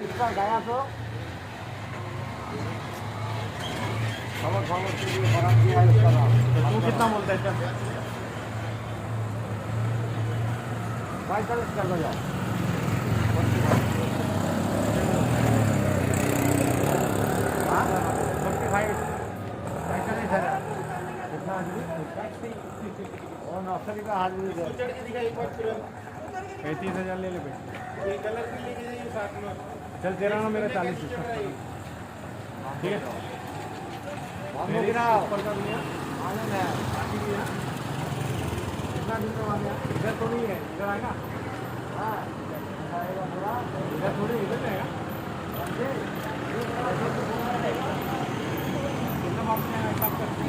इसका गया तो खबर खबर के लिए बना दिया है उसका नाम। तू कितना बोलता है इसका? 45 कर दो यार। हाँ 45 कितना और नौकरी का हाल नहीं है। 35,000 ले ले बेटे। चल तेरा ना मेरा 40 ठीक है। ऊपर का दुनिया आनंद है कितना दिन में मांगे? इधर तो नहीं है, इधर आएगा। हाँ इधर थोड़ी इधर आएगा। कितना वापस आएगा हिसाब करके?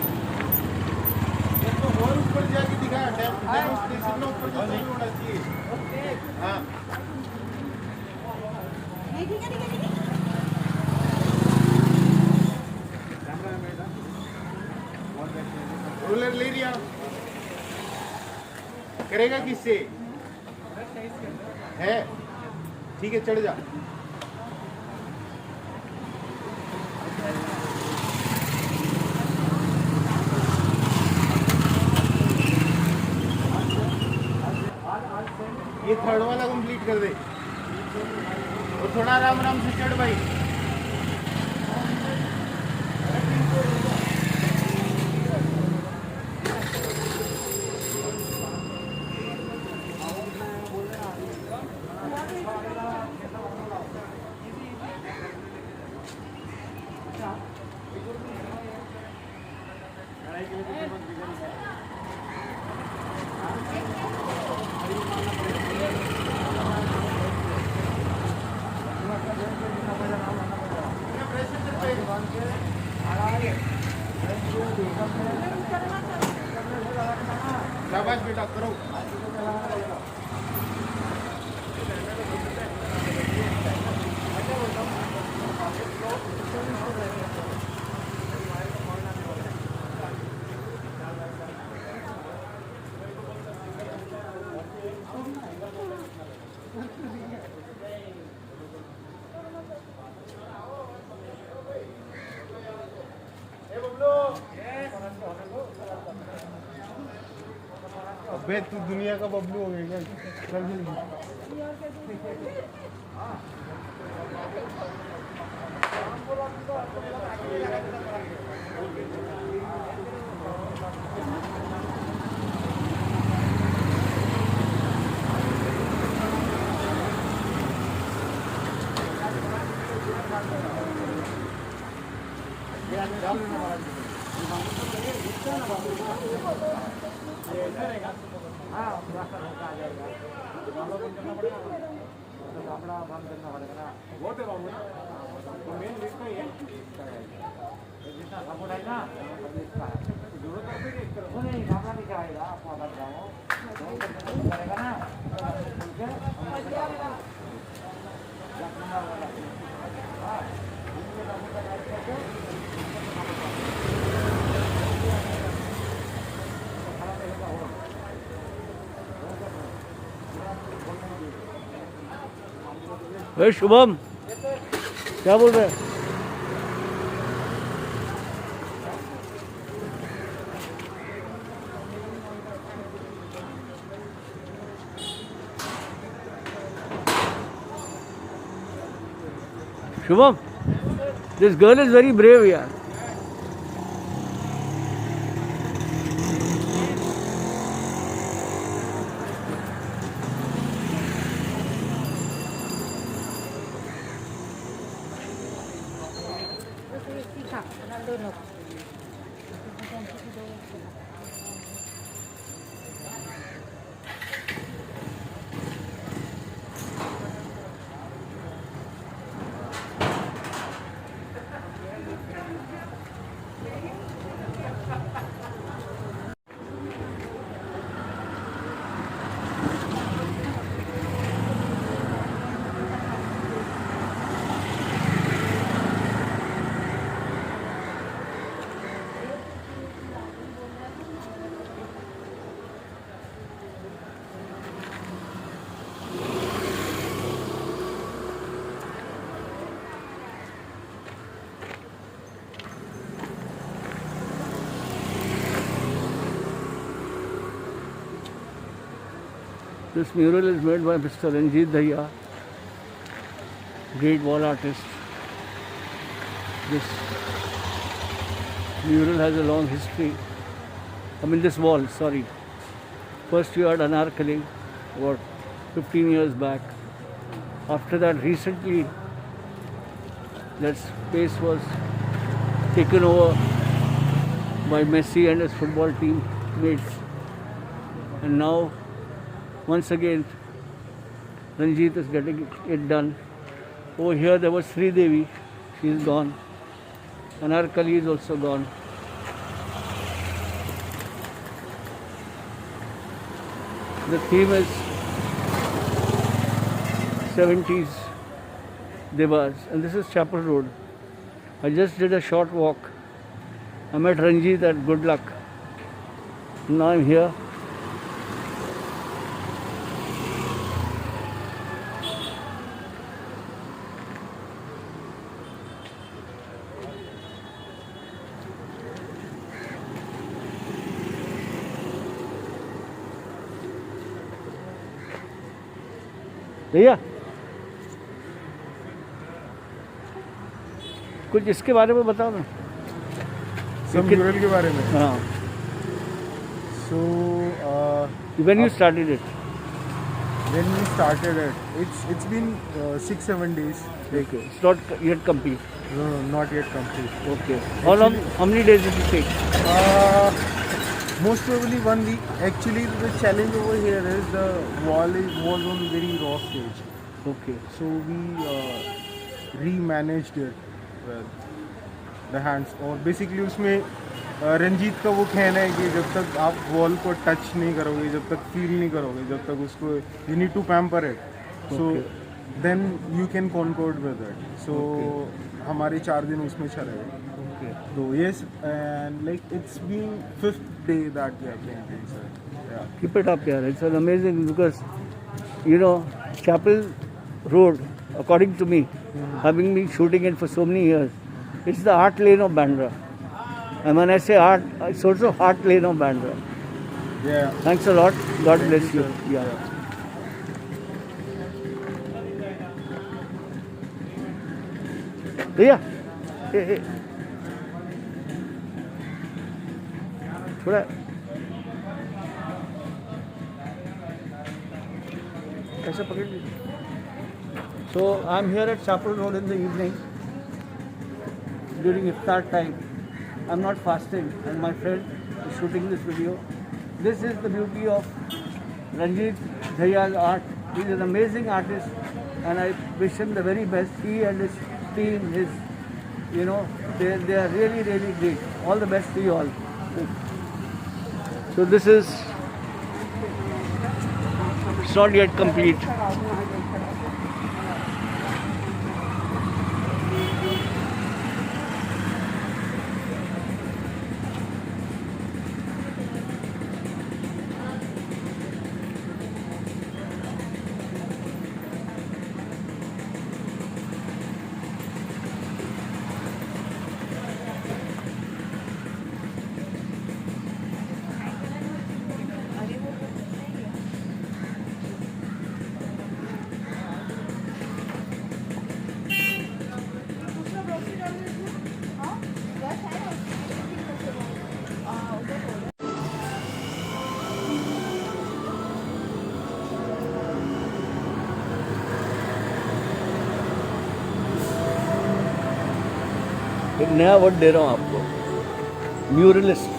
तो और ऊपर जाके दिखा स्टेशन में ऊपर जाके होना चाहिए। हाँ ठीक है कैमरा मेरा रोलर ले लिया करेगा किससे है? ठीक है चढ़ जा। ये थर्ड वाला कंप्लीट कर दे और थोड़ा आराम आराम से चढ़ भाई। शाबाश बेटा करो। अबे तू दुनिया का बबलू हो गया क्या? हाँ रास्ता धोखा आ जाएगा। बाबा को करना पड़ेगा तो कपड़ा बंद करना पड़ेगा ना। बहुत है बाबू तो मेन लिस्ट में ही है। जितना सपोर्ट है ना इसका जरूरत है फिर इस तरह नहीं कपड़ा नहीं चाहिएगा। आप ऑर्डर जाओ करेगा ना शुभम क्या बोल रहे हैं? Shubham, this girl is very brave यार। This mural is made by Mr. Ranjit Daya, great wall artist. This mural has a long history. I mean this wall, sorry. First you had Anarkali, about 15 years back. After that, recently, that space was taken over by Messi and his football team mates. And now, once again, Ranjit is getting it done. Over here there was Sri Devi, she is gone. Anarkali is also gone. The theme is 70s Devas, and this is Chapel Road. I just did a short walk. I met Ranjit at Good Luck. Now I'm here. भैया कुछ इसके बारे में बताओ ना सब mural के बारे में हाँ सो when you started it when we started it's been 6-7 days okay it's not yet complete no not yet complete okay how many days did it take most probably 1 week. Actually, the challenge over here is the wall was on very raw stage. okay So we re-managed it with the hands. और basically उसमें रंजीत का वो कहना है कि जब तक आप वॉल को टच नहीं करोगे, जब तक फील नहीं करोगे, जब तक उसको you need to pamper it. So then you can concord with it. So हमारे 4 दिन उसमें चले गए. So yes, and like it's been 5th day that we are painting, sir. Yeah. keep it up here it's an amazing because you know Chapel Road according to me having been shooting it for so many years it's the art lane of Bandra and when I say art it's also art lane of Bandra. Yeah. Thanks a lot. God bless you. sir. Yeah. भैया थोड़ा ऐसा पकड़ लीजिए. So I'm here at Chapel Road in the evening during iftar time. I'm not fasting and my friend is shooting this video. This is the beauty of Ranjit Daya's art. He is an amazing artist and I wish him the very best. He and his team, they are really, really great. All the best to you all. So this is, it's not yet complete. एक नया word दे रहा हूँ आपको, म्यूरलिस्ट.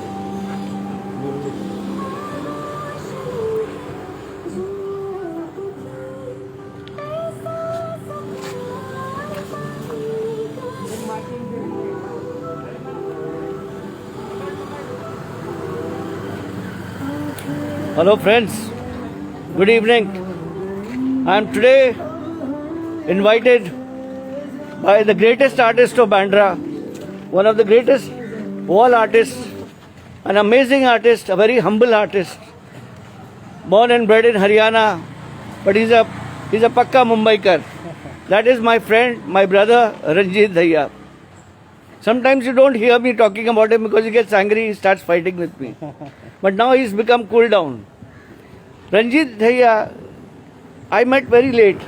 Hello friends, good evening. I am today invited by the greatest artist of Bandra, one of the greatest wall artists, an amazing artist, a very humble artist, born and bred in Haryana, but he's a Pakka Mumbaikar. That is my friend, my brother Ranjit Daya. Sometimes you don't hear me talking about him because he gets angry, he starts fighting with me. But now he's become cool down. Ranjit Daya I met very late.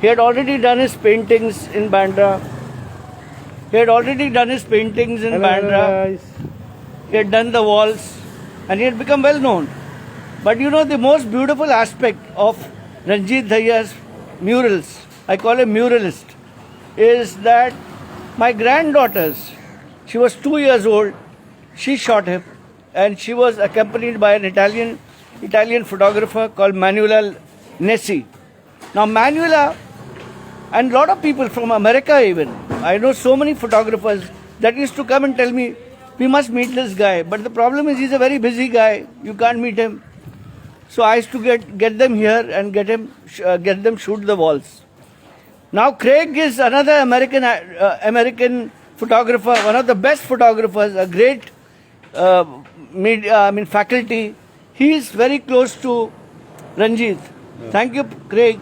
He had already done his paintings in Bandra. He had done the walls and he had become well known. But you know, the most beautiful aspect of Ranjit Dahiya's murals, I call him muralist, is that my granddaughters, she was 2 years old, she shot him, and she was accompanied by an Italian photographer called Manuela Nessi. Now Manuela and a lot of people from America even, I know so many photographers that used to come and tell me, we must meet this guy. But the problem is he's a very busy guy, you can't meet him. So I used to get them here and get them shoot the walls. Now Craig is another American photographer, one of the best photographers, a great faculty. He is very close to Ranjit. Thank you, Craig.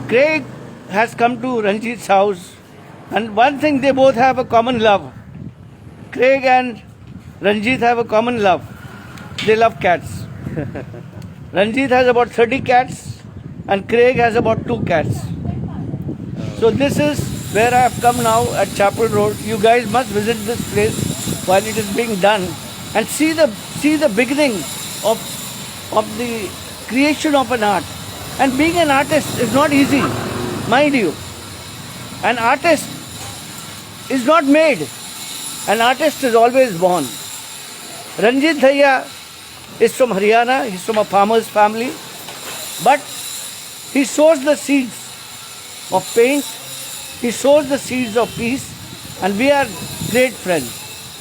Craig has come to Ranjit's house, and one thing they both have a common love. Craig and Ranjit have a common love. They love cats. Ranjit has about 30 cats and Craig has about 2 cats. So this is where I have come now at Chapel Road. You guys must visit this place while it is being done and see the beginning of the creation of an art. And being an artist is not easy, mind you. An artist is not made. An artist is always born. Ranjit Dahiya is from Haryana, he's from a farmer's family, but he sows the seeds of paint, he sows the seeds of peace, and we are great friends.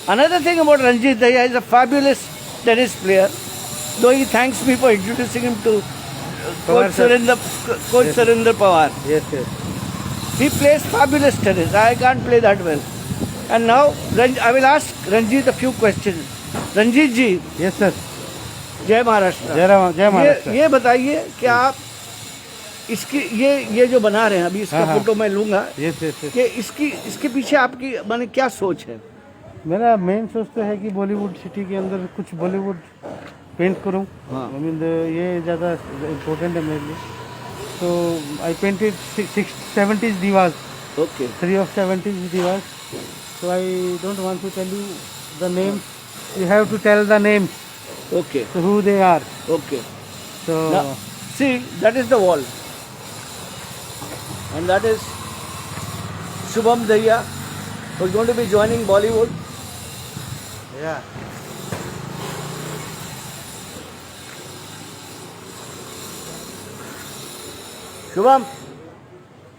Another thing about Ranjit Dahiya is a fabulous tennis player, though he thanks me for introducing him to Coach Surinder Pawar. Yes. He plays fabulous tennis. I can't play that well. And now I will ask Ranjit a few questions. Ranjit ji. Yes, sir. जय महाराष्ट्र। जय महाराष्ट्र। ये बताइए कि आप इसकी ये जो बना रहे हैं अभी इसका फोटो मैं लूंगा। कि इसके पीछे आपकी माने क्या सोच है? मेरा मेन सोच तो है कि बॉलीवुड सिटी के अंदर कुछ बॉलीवुड पेंट करूं। आई मीन ये ज़्यादा इम्पोर्टेंट है मेरे लिए। So I painted 70s divas. Okay. 3 of 70s divas. So I don't want to tell you the names. You have to tell the names. Okay. So who they are. Okay. So now, see, that is the wall, and that is Shubham Dahiya, who is going to be joining Bollywood. yeah. Shubham,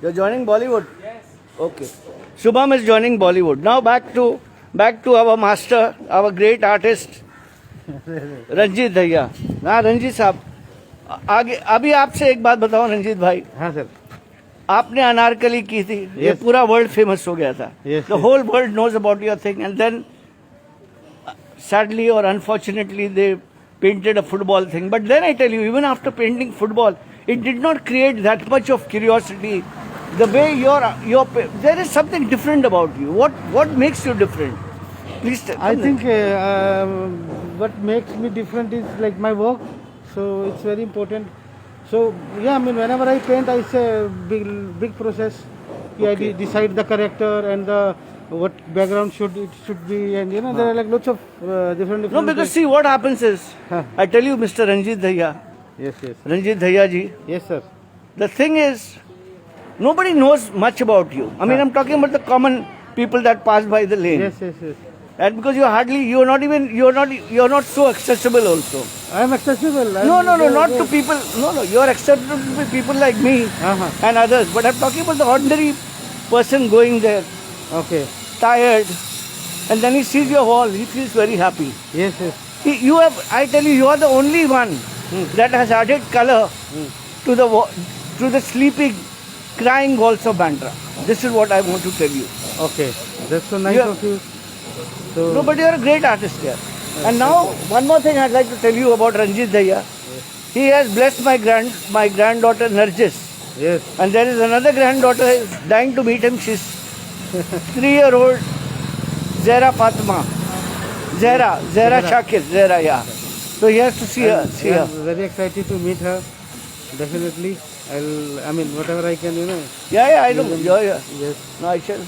you're joining Bollywood? Yes. Okay. Shubham is joining Bollywood. Now back to our master, our great artist, Ranjit Dahiya. हाँ रंजीत साहब, आगे अभी आपसे एक बात बताओ रंजीत भाई। हाँ सर। आपने अनारकली की थी, ये पूरा वर्ल्ड फेमस हो गया था। The whole world knows about your thing, and then sadly or unfortunately they painted a football thing. But then I tell you, even after painting football, it did not create that much of curiosity. The way there is something different about you. What makes you different? Please tell. I think what makes me different is like my work. So it's very important. So yeah, I mean whenever I paint, I say big process. Yeah, Okay. I decide the character and what background should be, and you know there are like lots of different. No, because see what happens is, I tell you, Mr. Ranjit Dahiya. Yes. Ranjit Dahiya ji. Yes, sir. The thing is, nobody knows much about you. I mean, I'm talking about the common people that pass by the lane. Yes. And because you're not so accessible also. I am accessible. No, not to people. No, you're accessible to people like me and others. But I'm talking about the ordinary person going there, Okay. tired, and then he sees your wall, he feels very happy. Yes. I tell you are the only one that has added color to the sleeping, crying walls of Bandra. This is what I want to tell you. Okay. That's so nice of you. So, No, but you're a great artist here. And now, one more thing I'd like to tell you about Ranjit Dahiya. He has blessed my granddaughter Narjis. Yes. And there is another granddaughter who is dying to meet him. She's 3-year-old Zahra Fatima. Zahra Shakir. Zahra, yeah. So he has to see her. See I'm her. very excited to meet her. Definitely, I mean, whatever I can, Yeah, I know. Yeah. Yes. No, I shall.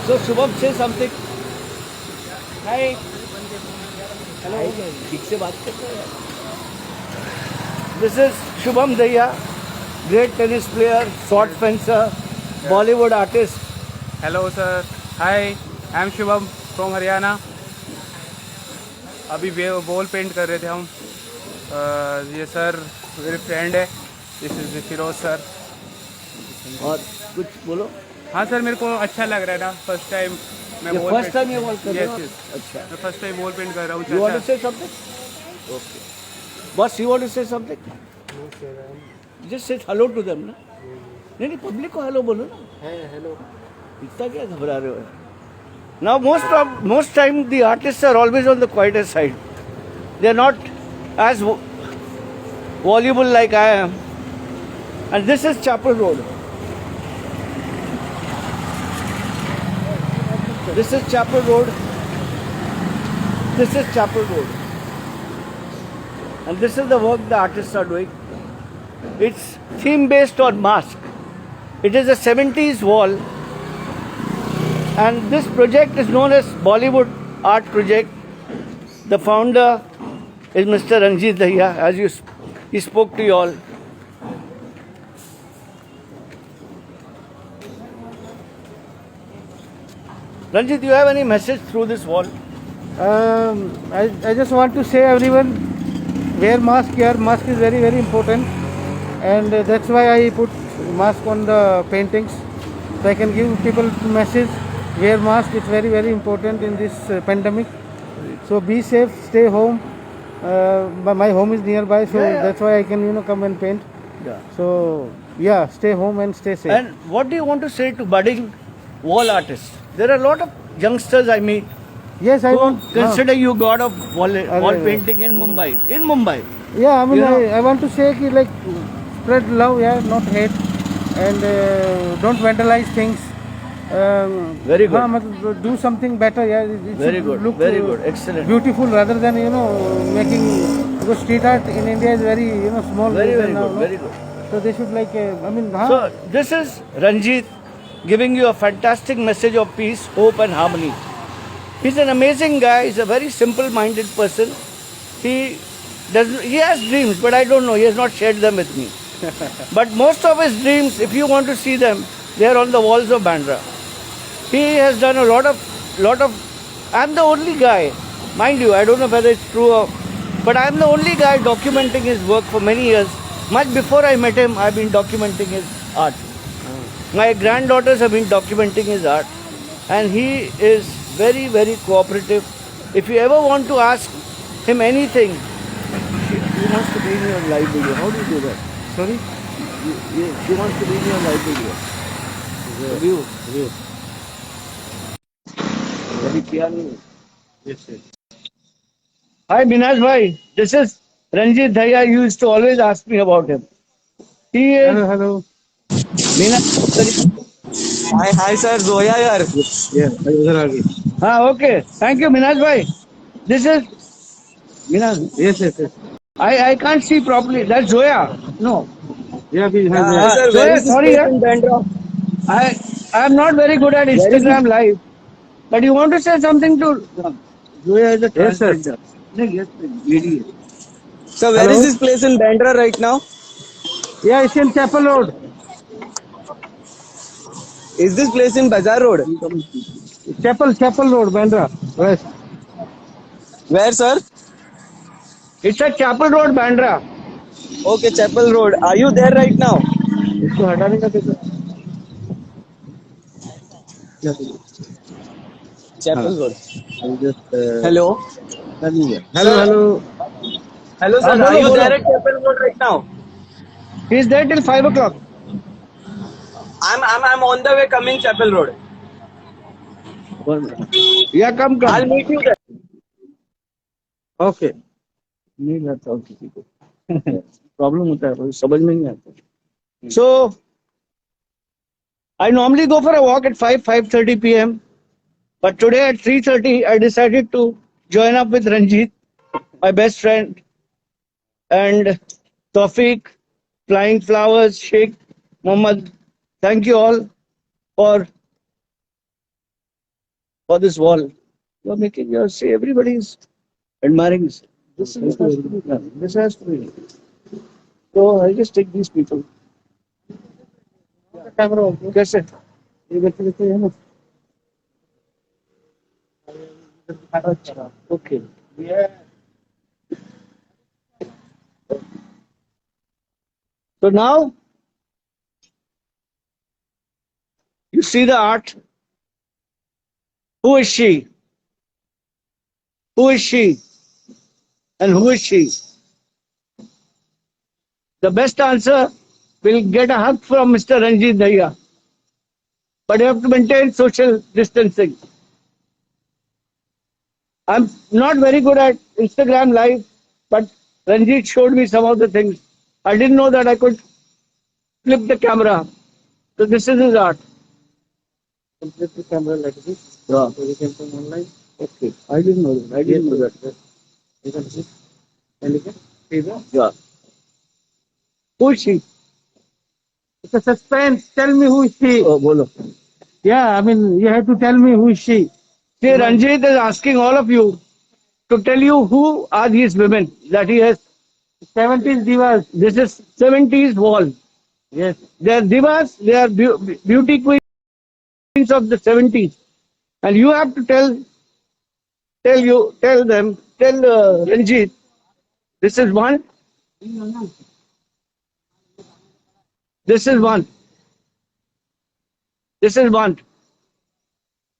So Shubham, say something. Hi. Hello. ठीक से बात करते हैं यार. This is Shubham Daya, great tennis player, sword fencer, Bollywood artist. Hello sir, hi, I am Shubham from Haryana. अभी ball paint कर रहे थे हम. ये सर मेरे फ्रेंड है, दिस इज फिरोज सर. और कुछ बोलो. हाँ सर, मेरे को अच्छा लग रहा है ना, फर्स्ट टाइम मैं ये बॉल फर्स्ट टाइम ये बॉल कर रहे हो? Yes. अच्छा. मैं फर्स्ट टाइम बॉल पेंट कर रहा हूँ. You want to चाचा, say something? Okay. Boss, you want to say something? Just say hello to them, ना? नहीं पब्लिक को हेलो बोलो ना. Hello. इतना क्या घबरा रहे हो? Now most time the artists are always on the quieter side. They are not as voluble like I am. And this is Chapel Road. This is Chapel Road. This is Chapel Road. And this is the work the artists are doing. It's theme based on mask. It is a 70s wall. And this project is known as Bollywood Art Project. The founder is Mr. Ranjit Dahiya, as he spoke to you all. Ranjit, do you have any message through this wall? I just want to say everyone wear mask here. Mask is very, very important, and that's why I put mask on the paintings, so I can give people message. Wear mask. It's very, very important in this pandemic. So be safe. Stay home. But my home is nearby, so that's why I can come and paint. Yeah. So yeah, stay home and stay safe. And what do you want to say to budding wall artists? There are a lot of youngsters I meet Yes, I who want. consider you god of wall Arre. painting in Mumbai. In Mumbai. Yeah, I mean, You know- I want to say ki, like, spread love, yeah, not hate, and don't vandalize things. Very good. matlab, do something better, yeah. It Very should good. Look Very good. Excellent. beautiful rather than making, because street art in India is very small. Very, region very now, good. no? Very good. So they should like I mean. So this is Ranjit giving you a fantastic message of peace, hope and harmony. He's an amazing guy. He's a very simple-minded person. He has dreams, but I don't know. He has not shared them with me. But most of his dreams, if you want to see them, they are on the walls of Bandra. He has done a lot of. I'm the only guy, mind you. I don't know whether it's true but I'm the only guy documenting his work for many years. Much before I met him, I've been documenting his art. My granddaughters have been documenting his art, and he is very, very cooperative. If you ever want to ask him anything, he wants to be in your live video. How do you do that? Sorry. He wants to be in your live video. View. Very piano. Yes. Hi Minaj bhai, this is Ranjit Dahiya. You used to always ask me about him. He is Hello. Minaj. Hi sir, Zoya यार. Okay. Thank you, Minaj bhai. This is Minaj. Yes. I can't see properly. That's Zoya. No. Yeah, we Zoya, sorry. I am not very good at Instagram live. But you want to say something to Zoya is a Yes, sir. transgender. Yes, lady. So where is this place in Bandra right now? Yeah, it's in Chapel Road. Is this place in Bazaar Road? Chapel Road, Bandra. West. Where sir? It's at Chapel Road, Bandra. Okay, Chapel Road. Are you there right now? इसको हटाने का देखो. Chapel Road. Just Hello. hello. Hello sir, are you there at Chapel Road right now? He's there till 5 o'clock. I'm on the way coming Chapel Road. Yeah, come. I'll meet you there. Okay. नहीं रहता और किसी को problem होता है समझ में नहीं आता. So I normally go for a walk at 5:30 p.m. But today at 3:30, I decided to join up with Ranjit, my best friend, and Tawfiq, Flying Flowers, Sheikh Mohammed. Thank you all for this wall. You are making your say. Everybody is admiring this. This has to be done. This has to be done. So I'll just take these people. Camera. कैसे? ये करते करते है ना. Okay. Yeah. So now you see the art. Who is she? Who is she? And who is she? The best answer will get a hug from Mr. Ranjit Dahiya. But you have to maintain social distancing. I'm not very good at Instagram Live, but Ranjit showed me some of the things. I didn't know that I could flip the camera. So this is his art. Flip the camera like this. Yeah. So we can film online. Okay. I didn't know that. I didn't know that. You can see. And you can see that. Yeah. Who is she? It's a suspense. Tell me who is she. Oh, bolo. Yeah, I mean, you have to tell me who is she. See, Ranjit is asking all of you to tell you who are these women that he has. 70s divas. This is 70s wall. Yes. They are divas. They are beauty queens of the 70s. And you have to tell Ranjit, this is one. This is one. This is one.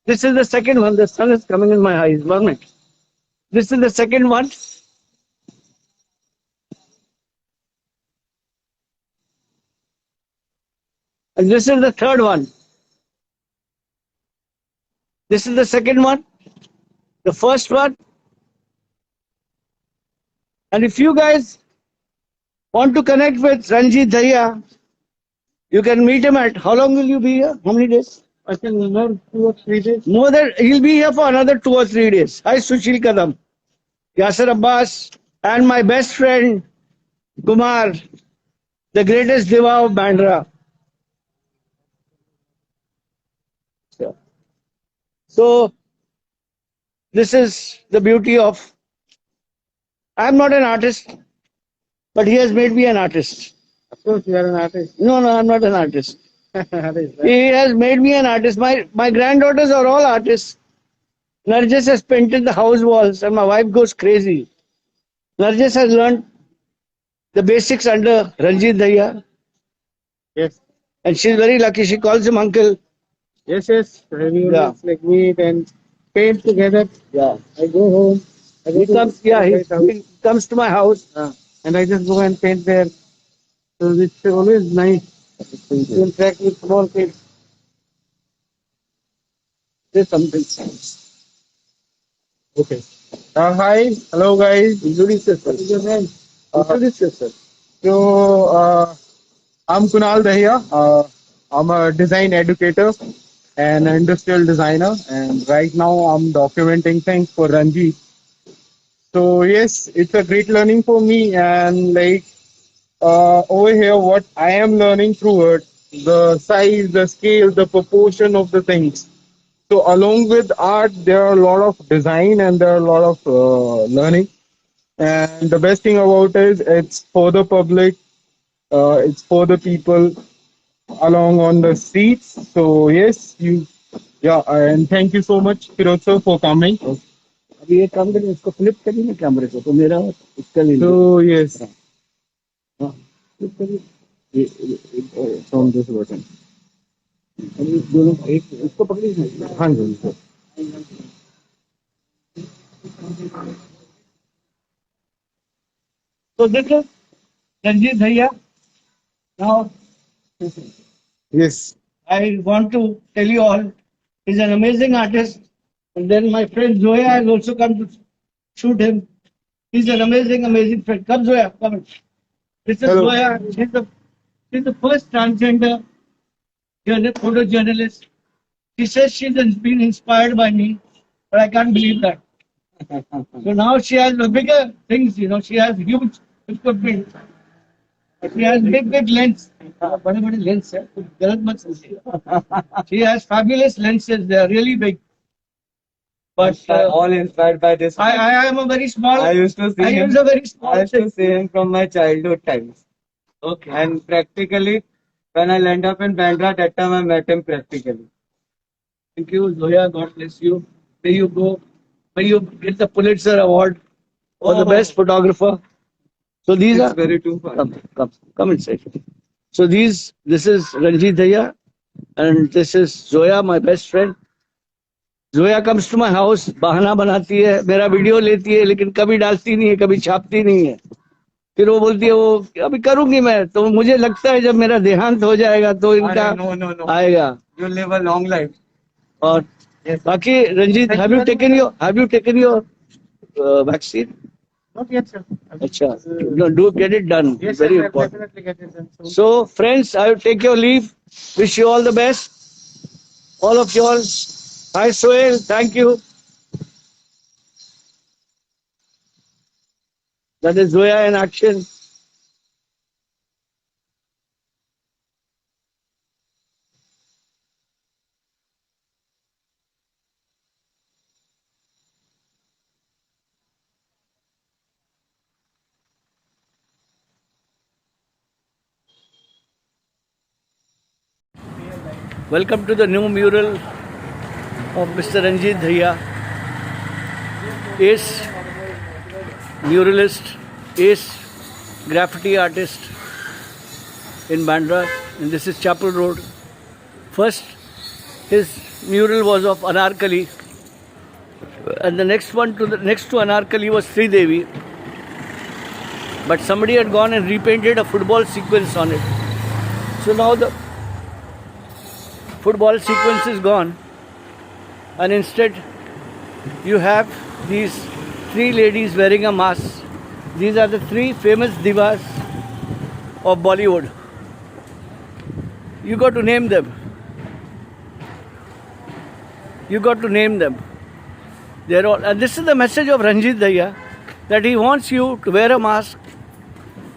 This is the second one. The sun is coming in my eyes. 1 minute. This is the second one. And this is the third one. This is the second one. The first one. And if you guys want to connect with Ranjit Dahiya, you can meet him at, how long will you be here? How many days? I think more 2 or 3 days. More than, he'll be here for another 2 or 3 days. Hi, Sushil Kadam, Yasser Abbas, and my best friend, Kumar, the greatest diva of Bandra. So, this is the beauty of, I'm not an artist, but he has made me an artist. Of course, you are an artist. No, I'm not an artist. He has made me an artist. My granddaughters are all artists. Narjis has painted the house walls and my wife goes crazy. Narjis has learned the basics under Ranjit Dahiya. Yes. And she's very lucky. She calls him uncle. Yes, yes. We Yeah. like meet and paint together. Yeah. I go home. He comes to my house. And I just go and paint there. So it's always nice to interact with small kids. There's something. Okay. Hi. Hello, guys. Introduce yourself. What's your name? Introduce yourself. So, I'm Kunal Dahiya. I'm a design educator and an industrial designer. And right now, I'm documenting things for Ranjit. So, yes, it's a great learning for me. And like, over here, what I am learning through it, the size, the scale, the proportion of the things. So along with art, there are a lot of design and there are a lot of learning. And the best thing about it is it's for the public, it's for the people along on the streets. So yes, and thank you so much, Firoz sir, for coming. अभी एक काम करिए इसको flip करिए ना कैमरे को तो मेरा इसका ले So yes. फ्लिप करिए फ्रॉम दिस बटन अभी दोनों एक इसको पकड़िए हाँ जी sir. So this is Ranjit Dahiya. Now Yes. I want to tell you all, he's an amazing artist. And then my friend Zoya has also come to shoot him. He's an amazing friend. Come Zoya, come. This is Hello. Zoya. She's the first transgender photojournalist. She says she's been inspired by me, but I can't believe that. So now she has bigger things, you know. She has huge equipment. She has big lens. बड़े lens है. गलत मत समझिए. She has fabulous lenses. They are really big. But all inspired by this. I am a very small. I used to see I him. use a very small. I used to see him from my childhood times. Okay. And practically, when I landed up in Bandra, that time I met him practically. Thank you, Zoya. God bless you. May you go. May you get the Pulitzer Award for the best photographer. So these It's are very too far. come inside. So this is Ranjit Daya, and this is Zoya, my best friend. Zoya comes to my house, बहाना बनाती है, मेरा video लेती है, लेकिन कभी डालती नहीं है, कभी छापती नहीं है. फिर वो बोलती है वो अभी करूंगी मैं. तो मुझे लगता है जब मेरा देहांत हो जाएगा तो इनका No. आएगा. You live a long life. और बाकी Ranjit, have you taken your vaccine? Not yet, sir. अच्छा, no, do get it done. Yes, Very sir, I'll important. definitely get it done soon. So, friends, I will take your leave. Wish you all the best. All of you all. Hi, Sohail. Thank you. That is Zoya in action. Welcome to the new mural of Mr. Ranjit Daya, ace muralist, ace graffiti artist in Bandra, and this is Chapel Road. First, his mural was of Anarkali, and the next one next to Anarkali was Sri Devi, but somebody had gone and repainted a football sequence on it. So now the football sequence is gone, and instead you have these three ladies wearing a mask. These are the three famous divas of Bollywood. You got to name them. They're all, and this is the message of Ranjit Daya, that he wants you to wear a mask,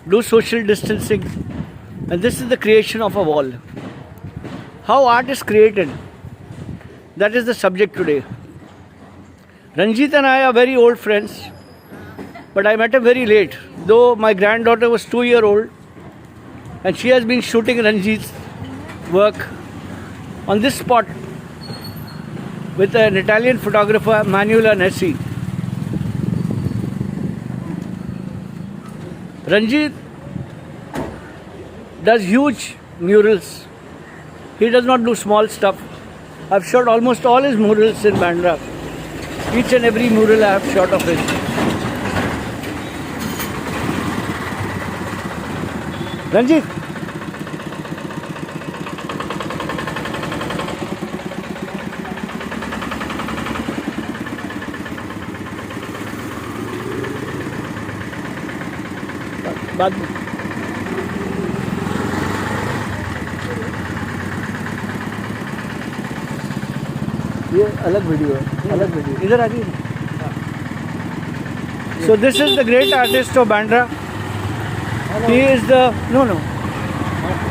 do social distancing, and this is the creation of a wall. How art is created, that is the subject today. Ranjit and I are very old friends, but I met him very late. Though my granddaughter was 2 years old, and she has been shooting Ranjit's work on this spot with an Italian photographer, Manuela Nessi. Ranjit does huge murals. He does not do small stuff. I've shot almost all his murals in Bandra. Each and every mural I have shot of his. Ranjit. बाद में ये अलग video है, अलग video इधर आ रही है. So this is the great artist of Bandra. He is the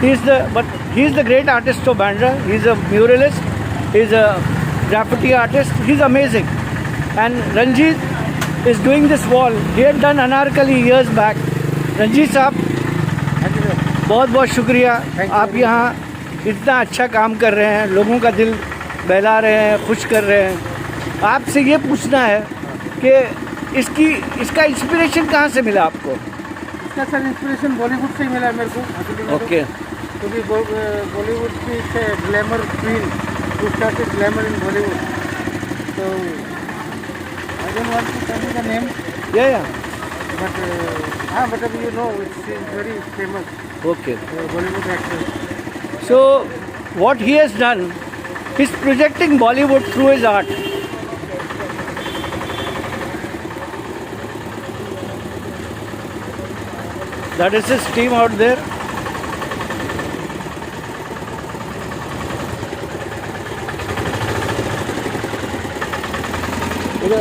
he is the great artist of Bandra. He is a muralist. He is a graffiti artist. He is amazing. And Ranjit is doing this wall. He had done Anarkali years back. Ranjit साहब, बहुत बहुत शुक्रिया. आप यहाँ इतना अच्छा काम कर रहे हैं, लोगों का दिल बहला रहे हैं, खुश कर रहे हैं. आपसे ये पूछना है कि इसका इंस्पिरेशन कहाँ से मिला आपको? इसका सर इंस्पिरेशन बॉलीवुड से ही मिला मेरे को. ओके. क्योंकि बॉलीवुड की glamour queen, who started glamour in Bollywood. So I don't want to tell you the name, या but you know, she is very famous okay. Bollywood actress. So what he has done is projecting Bollywood through his art. That is his team out there. So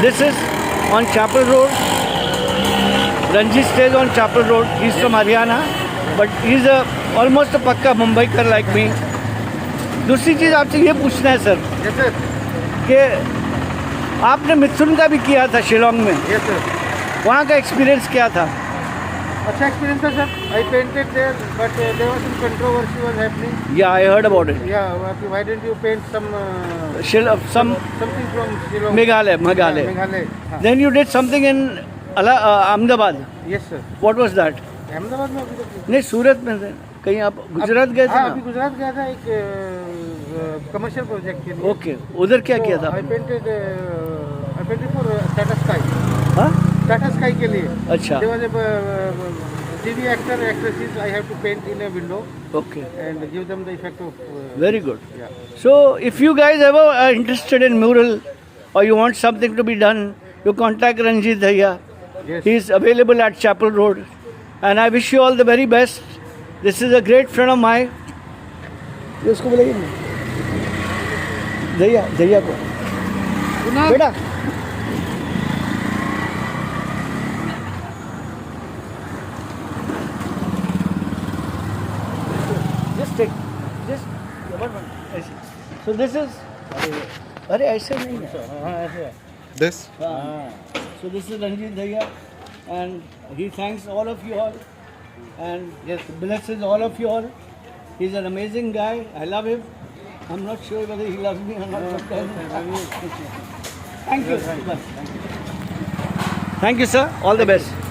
this is on Chapel Road. Ranjit stays on Chapel Road. He's from Haryana, but he's almost a पक्का Mumbaikar like me. दूसरी चीज़ आपसे ये पूछना है sir Yes, sir. कि आपने मिथुन का भी किया था शिलोंग में, Yes, sir. वहाँ का एक्सपीरियंस क्या था? अच्छा एक्सपीरियंस था sir. I painted there, but there was some controversy was happening. Yeah, I heard about it. Yeah, why didn't you paint some something from Shillong? Meghalaya. Meghalaya. हाँ. Then you did something in Ahmedabad. Yes, sir. What was that? Ahmedabad में अभी तक नहीं, सूरत में थे. कहीं आप गुजरात गए थे हाँ, अभी ना? गुजरात गया था एक कमर्शियल प्रोजेक्ट के लिए. ओके, उधर क्या किया था? I painted for Tata Sky. हाँ? Tata Sky के लिए. अच्छा. There was a TV actresses I have to paint in a window Okay. and give them the effect of. Very good. Yeah. So, if you guys ever are interested in mural or you want something to be done, you contact Ranjit Dhaiya. Yes. He is available at Chapel Road. And I wish you all the very best. This is a great friend of mine. ये उसको बोलेंगे ना? धैया को. बेटा. Just so this is अरे ऐसे नहीं है. This? So this is Ranjit Dhaiya, and he thanks all of you all, and yes, blesses all of you all. He's an amazing guy. I love him. I'm not sure whether he loves me or not. Thank you. Thank you, sir. All the best.